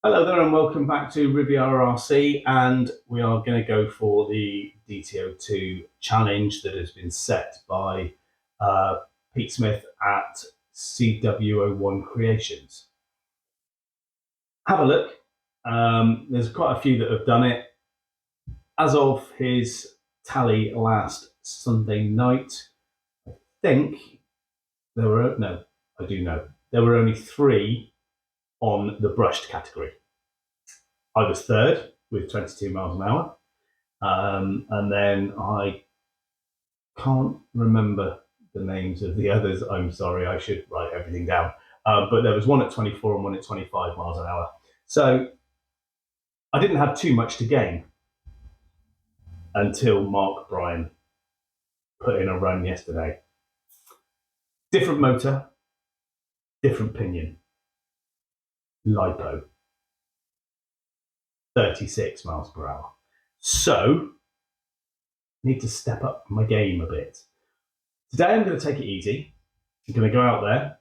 Hello there and welcome back to Riviera RC, and we are going to go for the DT02 challenge that has been set by Pete Smith at CW01 Creations. Have a look. There's quite a few that have done it. As of his tally last Sunday night, I think there were, no, I do know, there were only 3 on the brushed category. I was third with 22 miles an hour. And then I can't remember the names of the others. I'm sorry, I should write everything down. But there was one at 24 and one at 25 miles an hour. So I didn't have too much to gain until Mark Bryan put in a run yesterday. Different motor, different pinion, lipo, 36 miles per hour. So need to step up my game a bit. Today I'm going to take it easy. I'm going to go out there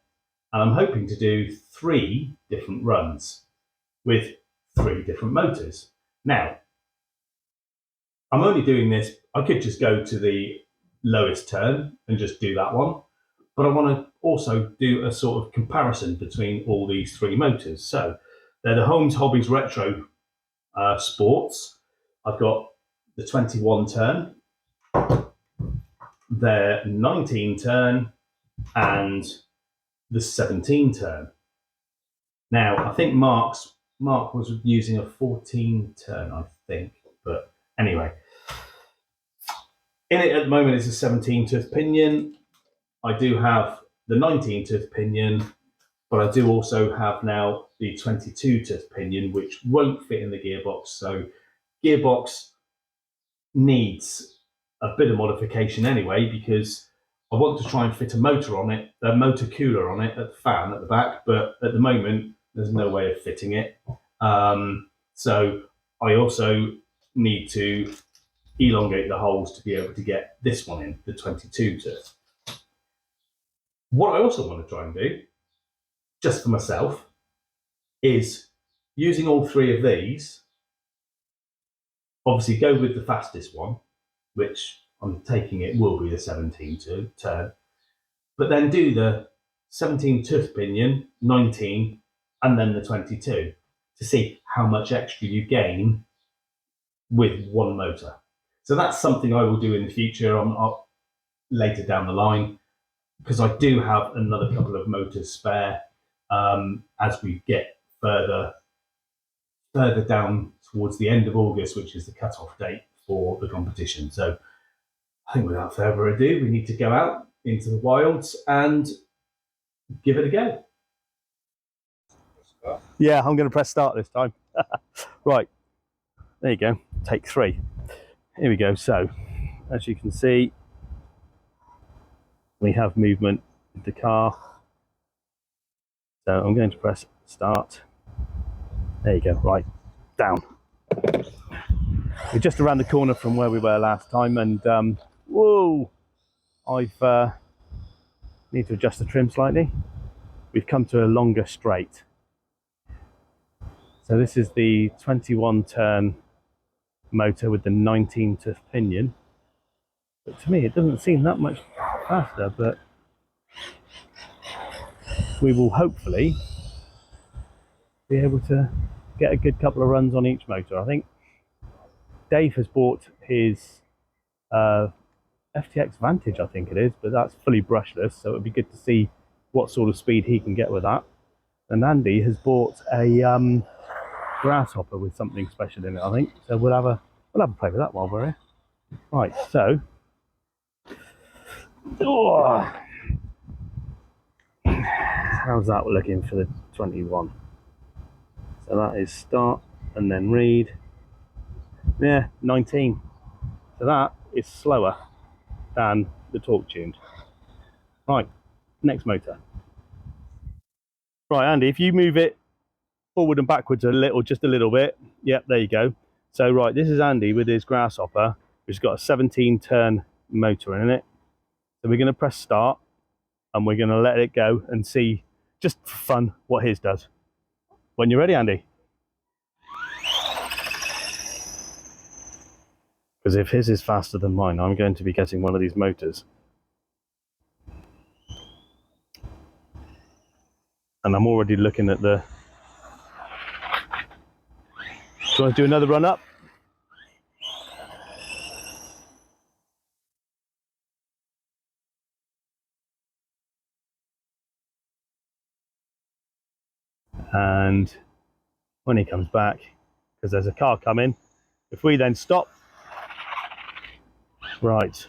and I'm hoping to do 3 different runs with 3 different motors. Now, I'm only doing this, I could just go to the lowest turn and just do that one, but I want to also do a sort of comparison between all these 3 motors. So they're the Holmes Hobbies Retro Sports. I've got the 21 turn, their 19 turn, and the 17 turn. Now, I think Mark was using a 14 turn, I think. But anyway, in it at the moment is a 17 tooth pinion. I do have the 19 tooth pinion, but I do also have now the 22 tooth pinion, which won't fit in the gearbox. So gearbox needs a bit of modification anyway, because I want to try and fit a motor on it, a motor cooler on it at the fan at the back, but at the moment, there's no way of fitting it. So I also need to elongate the holes to be able to get this one in, the 22 tooth. What I also want to try and do, just for myself, is using all 3 of these, obviously go with the fastest one, which I'm taking it will be the 17 turn, but then do the 17 tooth pinion, 19, and then the 22 to see how much extra you gain with one motor. So that's something I will do in the future later down the line, because I do have another couple of motors spare as we get further down towards the end of August, which is the cut-off date for the competition. So I think without further ado, we need to go out into the wilds and give it a go. Yeah, I'm going to press start this time. Right, there you go, take 3. Here we go. So, as you can see, we have movement in the car. So I'm going to press start. There you go, right, down. We're just around the corner from where we were last time, and whoa, I've need to adjust the trim slightly. We've come to a longer straight. So this is the 21 turn motor with the 19 tooth pinion. But to me, it doesn't seem that much faster, but we will hopefully be able to get a good couple of runs on each motor. I think Dave has bought his FTX Vantage, I think it is, but that's fully brushless, so it would be good to see what sort of speed he can get with that. And Andy has bought a grasshopper with something special in it, I think. So we'll have a play with that while we're here. Right, so how's that looking for the 21? So that is start and then read. Yeah, 19. So that is slower than the torque tuned. Right, next motor. Right, Andy, if you move it forward and backwards a little, just a little bit. Yep, there you go. So right, this is Andy with his grasshopper, which has got a 17 turn motor in it. So we're going to press start and we're going to let it go and see, just for fun, what his does. When you're ready, Andy. Because if his is faster than mine, I'm going to be getting one of these motors. And I'm already looking at the... Do you want to do another run up? And when he comes back, because there's a car coming, if we then stop, right,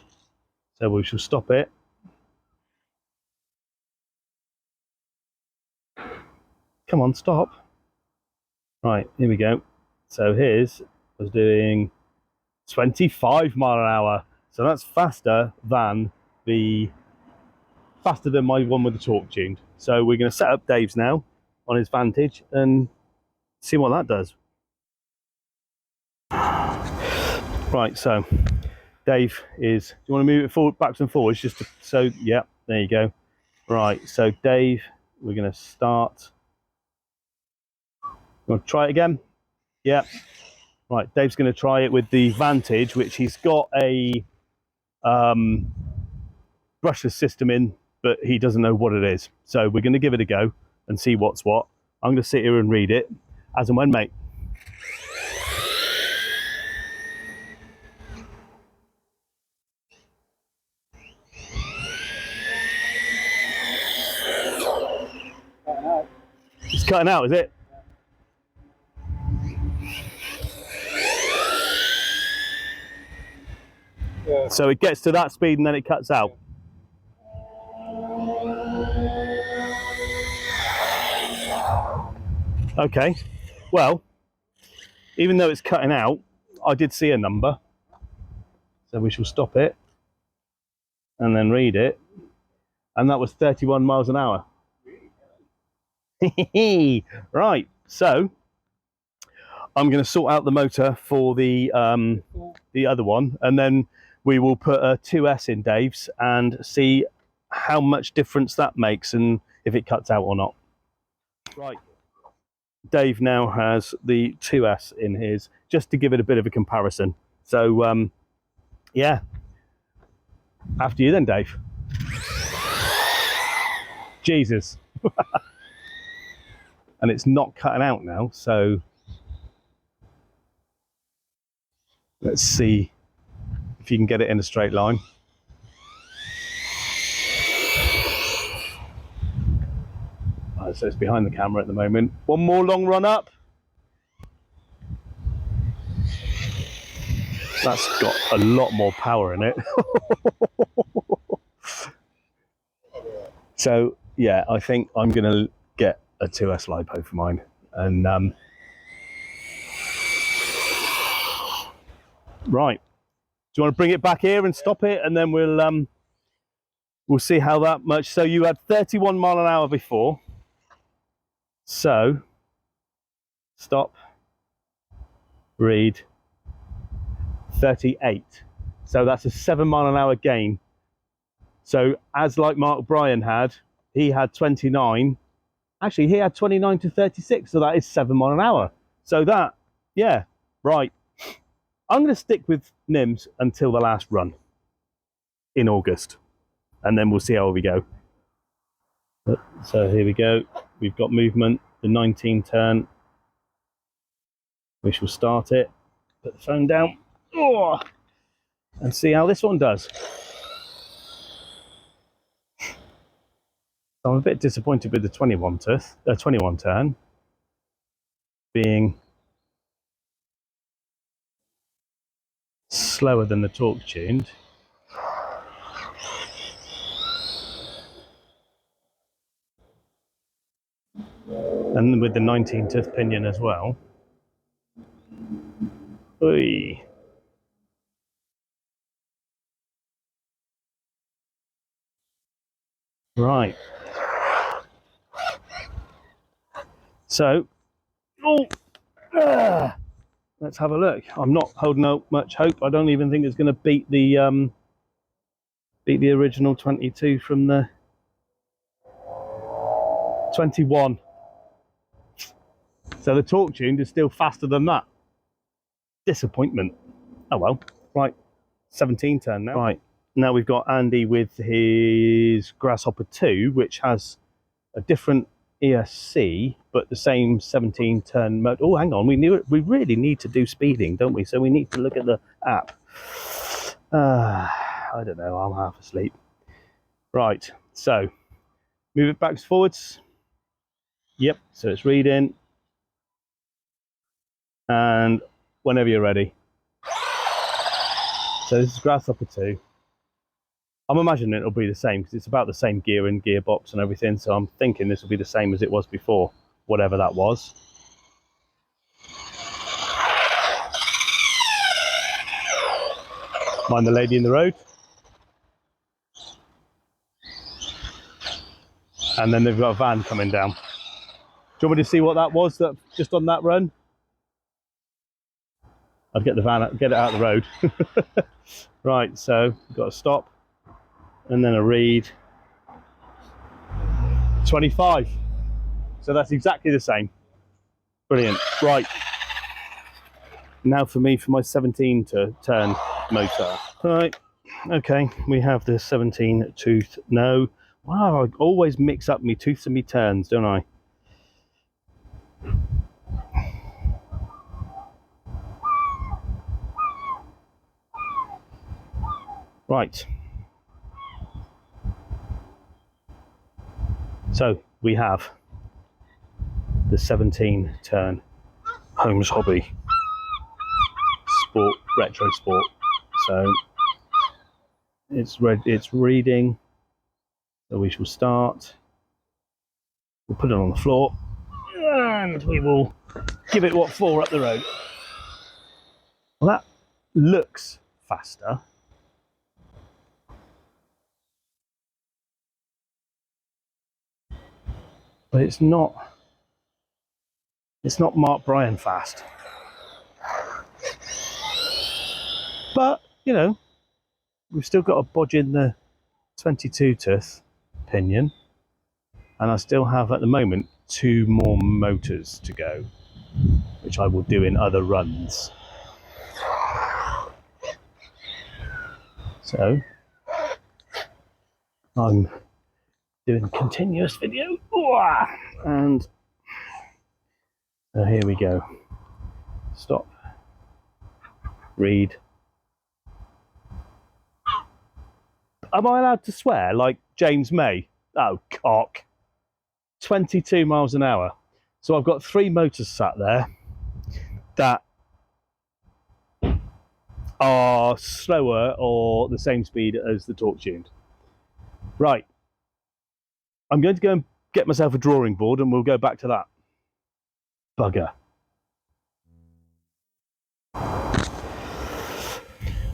so we shall stop it. Come on, stop. Right, here we go. So his was doing 25 mile an hour. So that's faster than my one with the torque tuned. So we're going to set up Dave's now on his Vantage and see what that does. Right, so Dave is, do you want to move it forward, backwards and forwards? Just to, so, yeah, there you go. Right, so Dave, we're going to start. You want to try it again? Yeah. Right, Dave's going to try it with the Vantage, which he's got a brushless system in, but he doesn't know what it is. So we're going to give it a go and see what's what. I'm going to sit here and read it as and when, mate. It's cutting out, is it? Yeah. So it gets to that speed and then it cuts out. Okay, well, even though it's cutting out, I did see a number. So we shall stop it and then read it. And that was 31 miles an hour. Right, so I'm going to sort out the motor for the other one, and then we will put a 2S in Dave's and see how much difference that makes and if it cuts out or not. Right, Dave now has the 2S in his, just to give it a bit of a comparison. So yeah, after you then, Dave. Jesus. And it's not cutting out now, so let's see if you can get it in a straight line. Right, so it's behind the camera at the moment. One more long run up. That's got a lot more power in it. So yeah, I think I'm going to get a 2S LiPo for mine. And right, do you want to bring it back here and stop it, and then we'll see how that much. So you had 31 mile an hour before. So stop, read, 38. So that's a 7 mile an hour gain. So as like Mark Bryan had, he had 29. Actually, he had 29 to 36. So that is 7 mile an hour. So that, yeah, right. I'm going to stick with NIMS until the last run in August. And then we'll see how we go. So here we go. We've got movement, the 19 turn. We shall start it. Put the phone down. Oh, and see how this one does. I'm a bit disappointed with the 21 turn being slower than the torque tuned. And with the 19th pinion as well. Oy. Right. So, let's have a look. I'm not holding out much hope. I don't even think it's going to beat the original 22 from the 21. So the torque tuned is still faster than that. Disappointment. Oh well. Right, 17 turn now. Right, now we've got Andy with his Grasshopper 2, which has a different ESC, but the same 17 turn mode. Oh, hang on, we really need to do speeding, don't we? So we need to look at the app. I don't know, I'm half asleep. Right, so move it backwards, forwards. Yep, so it's reading. And whenever you're ready. So this is Grasshopper 2. I'm imagining it'll be the same because it's about the same gear and gearbox and everything. So I'm thinking this will be the same as it was before, whatever that was. Mind the lady in the road. And then they've got a van coming down. Do you want me to see what that was that just on that run? I'd get the van, get it out of the road. Right, so we've got a stop and then a read. 25. So that's exactly the same. Brilliant. Right. Now for me, for my 17 turn motor. Right. Okay, we have the 17 tooth. No. Wow, I always mix up me tooths and me turns, don't I? Right. So we have the 17 turn Holmes Hobby Sport Retro Sport. So it's reading. So we shall start. We'll put it on the floor and we will give it what for up the road. Well, that looks faster. But it's not Mark Bryan fast. But, you know, we've still got a bodge in the 22 tooth pinion. And I still have, at the moment, 2 more motors to go, which I will do in other runs. So, I'm doing continuous video. And so here we go. Stop. Read. Am I allowed to swear like James May? Oh, cock. 22 miles an hour. So I've got 3 motors sat there that are slower or the same speed as the torque tuned. Right. I'm going to go and get myself a drawing board and we'll go back to that. Bugger.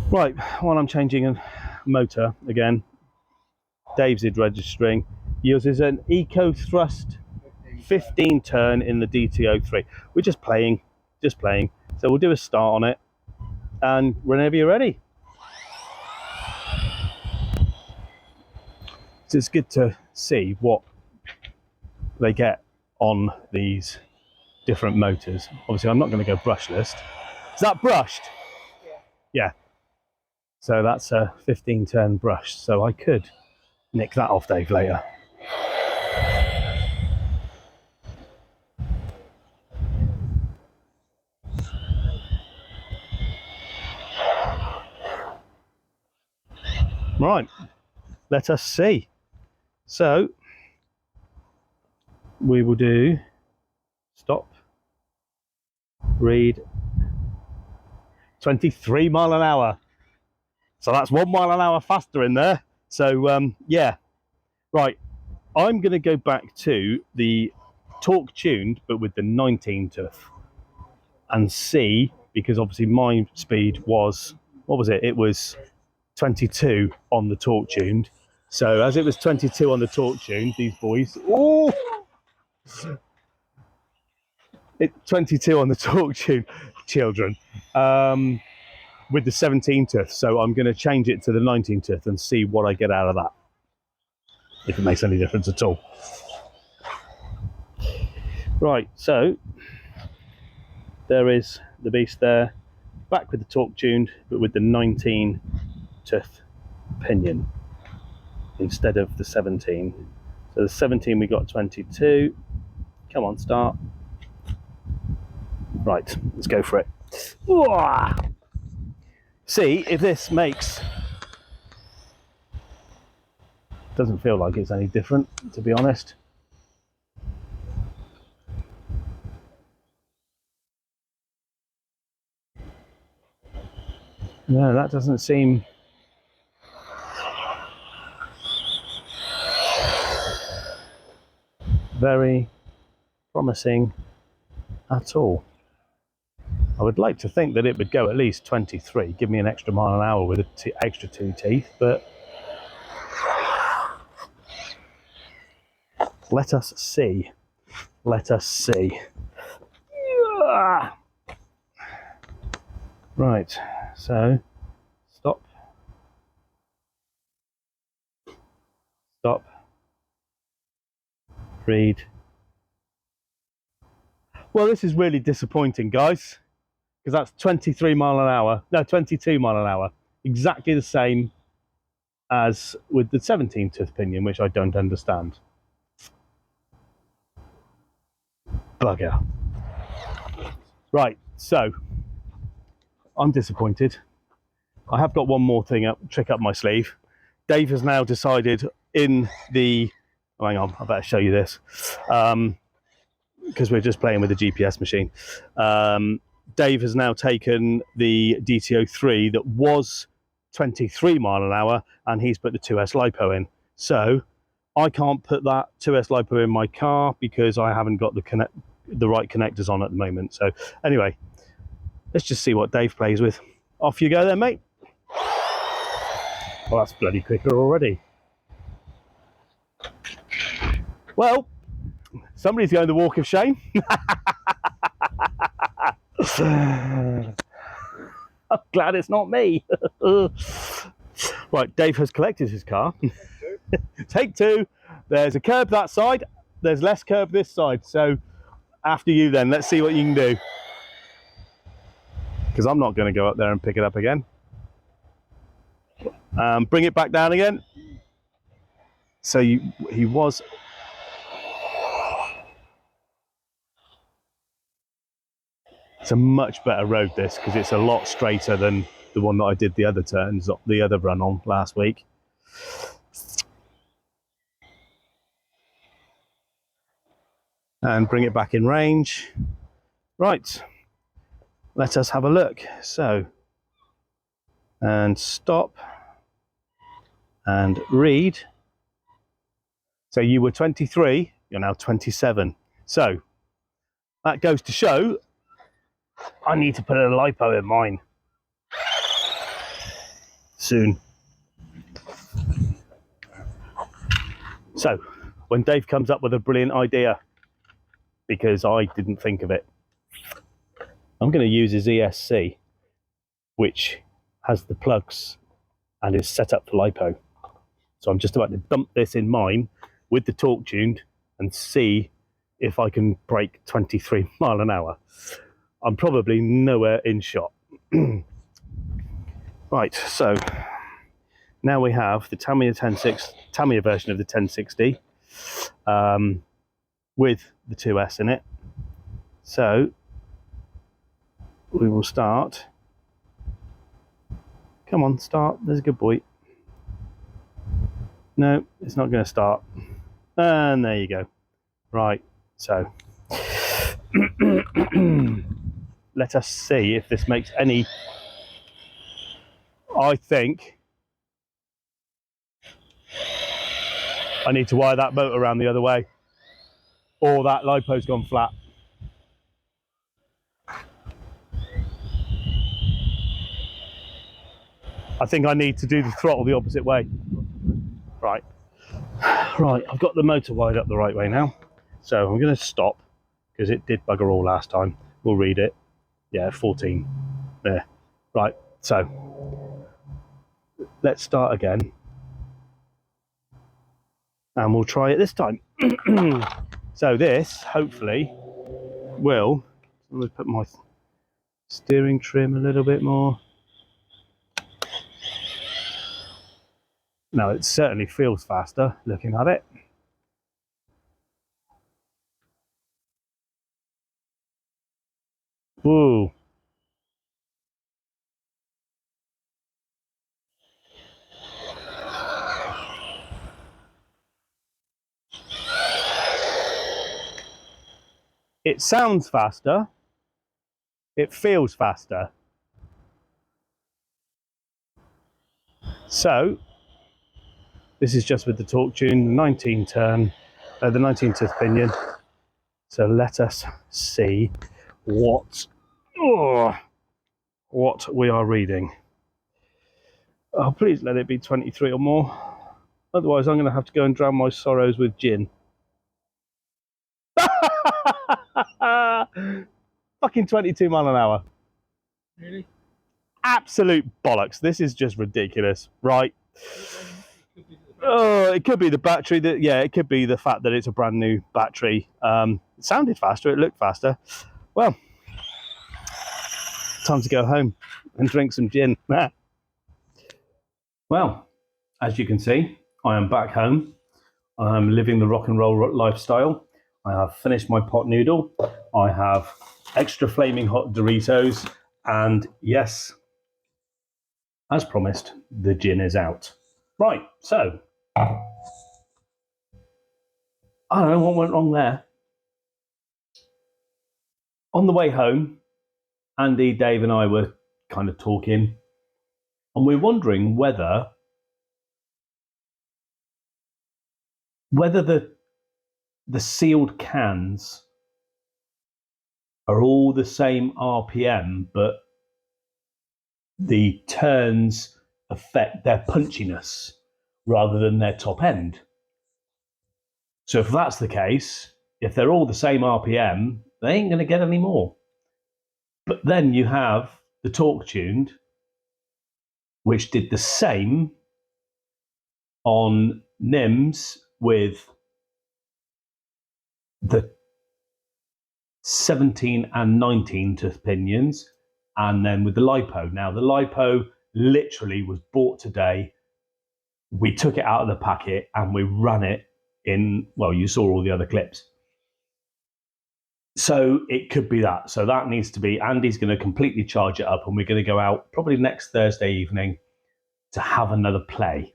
Right, while I'm changing a motor again, Dave's is registering. Yours is an Eco Thrust 15 turn in the DT03. We're just playing. So we'll do a start on it and whenever you're ready. So it's good to see what they get on these different motors. Obviously, I'm not going to go brushless. Is that brushed? Yeah. So that's a 15 turn brush. So I could nick that off Dave later. Right, let us see. So we will do stop, read, 23 mile an hour. So that's 1 mile an hour faster in there. So yeah, right. I'm going to go back to the torque tuned, but with the 19 tooth and see, because obviously my speed was, what was it? It was 22 on the torque tuned. So as it was 22 on the torque tuned, these boys, oh, 22 on the torque tuned, children, with the 17 tooth. So I'm going to change it to the 19 tooth and see what I get out of that, if it makes any difference at all. Right, so there is the beast there. back with the torque tuned, but with the 19 tooth pinion instead of the 17. So the 17 we got 22. Come on, start. Right, let's go for it. See if this makes... Doesn't feel like it's any different, to be honest. No, that doesn't seem... very promising at all. I would like to think that it would go at least 23, give me an extra mile an hour with an extra 2 teeth, but let us see. Let us see. Right, so stop. Stop. Read. Well, this is really disappointing, guys, because that's 23 mile an hour. No, 22 mile an hour. Exactly the same as with the 17 tooth pinion, which I don't understand. Bugger. Right, so I'm disappointed. I have got one more trick up my sleeve. Dave has now decided in the... Oh, hang on, I better show you this. Because we're just playing with the GPS machine. Dave has now taken the DT03 that was 23 mile an hour and he's put the 2S LiPo in. So I can't put that 2S LiPo in my car because I haven't got the right connectors on at the moment. So anyway, let's just see what Dave plays with. Off you go then, mate. Well, that's bloody quicker already. Well, somebody's going the walk of shame. I'm glad it's not me. Right, Dave has collected his car. Take two. There's a curb that side. There's less curb this side. So after you then, let's see what you can do. Because I'm not going to go up there and pick it up again. Bring it back down again. So he was... It's a much better road, this, because it's a lot straighter than the one that I did the other turns, the other run on last week. And bring it back in range. Right, let us have a look. So, and stop, and read. So you were 23, you're now 27. So, that goes to show I need to put a LiPo in mine soon. So, when Dave comes up with a brilliant idea, because I didn't think of it, I'm going to use his ESC, which has the plugs and is set up for LiPo. So I'm just about to dump this in mine with the torque tuned and see if I can break 23 mile an hour. I'm probably nowhere in shot. Right, so now we have the Tamiya version of the 1060 with the 2S in it. So we will start. Come on, start. There's a good boy. No, it's not going to start. And there you go. Right, so let us see if this makes any... I think I need to wire that motor around the other way, or that LiPo's gone flat. I think I need to do the throttle the opposite way. Right. Right, I've got the motor wired up the right way now. So I'm going to stop, because it did bugger all last time. We'll read it. Yeah, 14. There. Right, so let's start again. And we'll try it this time. So this, hopefully, will... Let me put my Steering trim a little bit more. Now it certainly feels faster looking at it. Whoa. It sounds faster. It feels faster. So this is just with the torque tune, 19 turn, the 19th pinion. So let us see what we are reading. Oh, please let it be 23 or more. Otherwise, I'm going to have to go and drown my sorrows with gin. Fucking 22 mile an hour. Really? Absolute bollocks. This is just ridiculous, right? Oh, it could be the battery. It could be the fact that it's a brand new battery. It sounded faster. It looked faster. Well, time to go home and drink some gin. Well, as you can see, I am back home. I'm living the rock and roll lifestyle. I have finished my pot noodle. I have extra flaming hot Doritos. And yes, as promised, the gin is out. Right, so I don't know what went wrong there. On the way home, Andy, Dave, and I were kind of talking, and we're wondering whether the sealed cans are all the same RPM, but the turns affect their punchiness rather than their top end. So if that's the case, if they're all the same RPM, they ain't going to get any more. But then you have the torque tuned, which did the same on NIMS with the 17 and 19 tooth pinions, and then with the LiPo. Now, the LiPo literally was bought today. We took it out of the packet and we ran it in, well, you saw all the other clips. So it could be that. So that needs to be, Andy's going to completely charge it up, and we're going to go out probably next Thursday evening to have another play.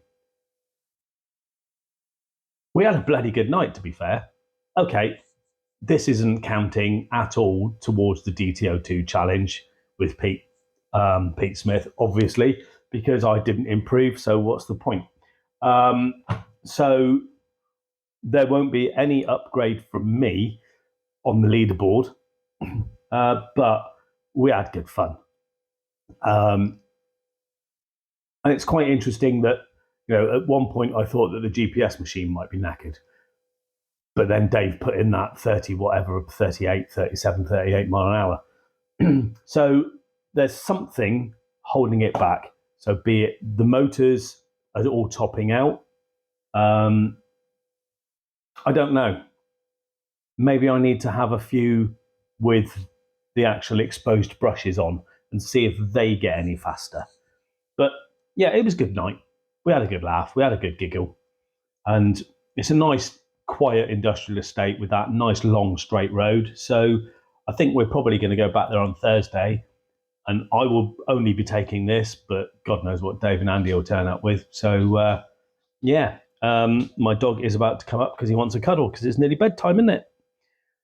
We had a bloody good night, to be fair. Okay, this isn't counting at all towards the DT02 challenge with Pete Smith, obviously, because I didn't improve. So what's the point? So there won't be any upgrade from me on the leaderboard, but we had good fun. And it's quite interesting that, at one point I thought that the GPS machine might be knackered. But then Dave put in that 38 mile an hour. So there's something holding it back. So be it the motors are all topping out. I don't know. Maybe I need to have a few with the actual exposed brushes on and see if they get any faster. But yeah, it was a good night. We had a good laugh. We had a good giggle. And it's a nice, quiet industrial estate with that nice, long, straight road. So I think we're probably going to go back there on Thursday. And I will only be taking this, but God knows what Dave and Andy will turn up with. So, my dog is about to come up because he wants a cuddle because it's nearly bedtime, isn't it?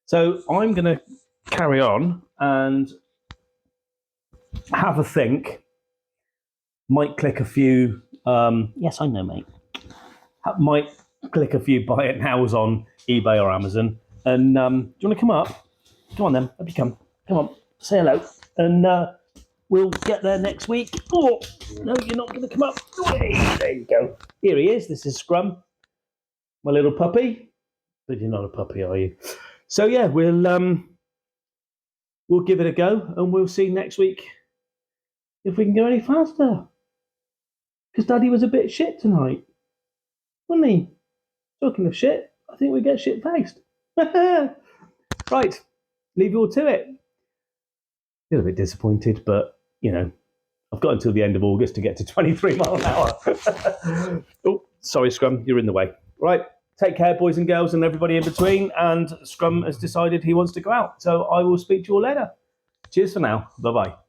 So I'm going to carry on and have a think. Might click a few. Yes, I know, mate. Might click a few buy it nows on eBay or Amazon. And do you want to come up? Come on then. Let me come. Come on. Say hello. And we'll get there next week. Oh, no, you're not going to come up. Hey, there you go. Here he is. This is Scrum, my little puppy. But you're not a puppy, are you? So yeah, we'll give it a go, and we'll see next week if we can go any faster. Because Daddy was a bit shit tonight, wasn't he? Talking of shit, I think we get shit faced. Right, leave you all to it. Feel a bit disappointed, but you know, I've got until the end of August to get to 23 mile an hour. Oh, sorry, Scrum, you're in the way. Right, take care, boys and girls, and everybody in between. And Scrum has decided he wants to go out, so I will speak to you all later. Cheers for now. Bye bye.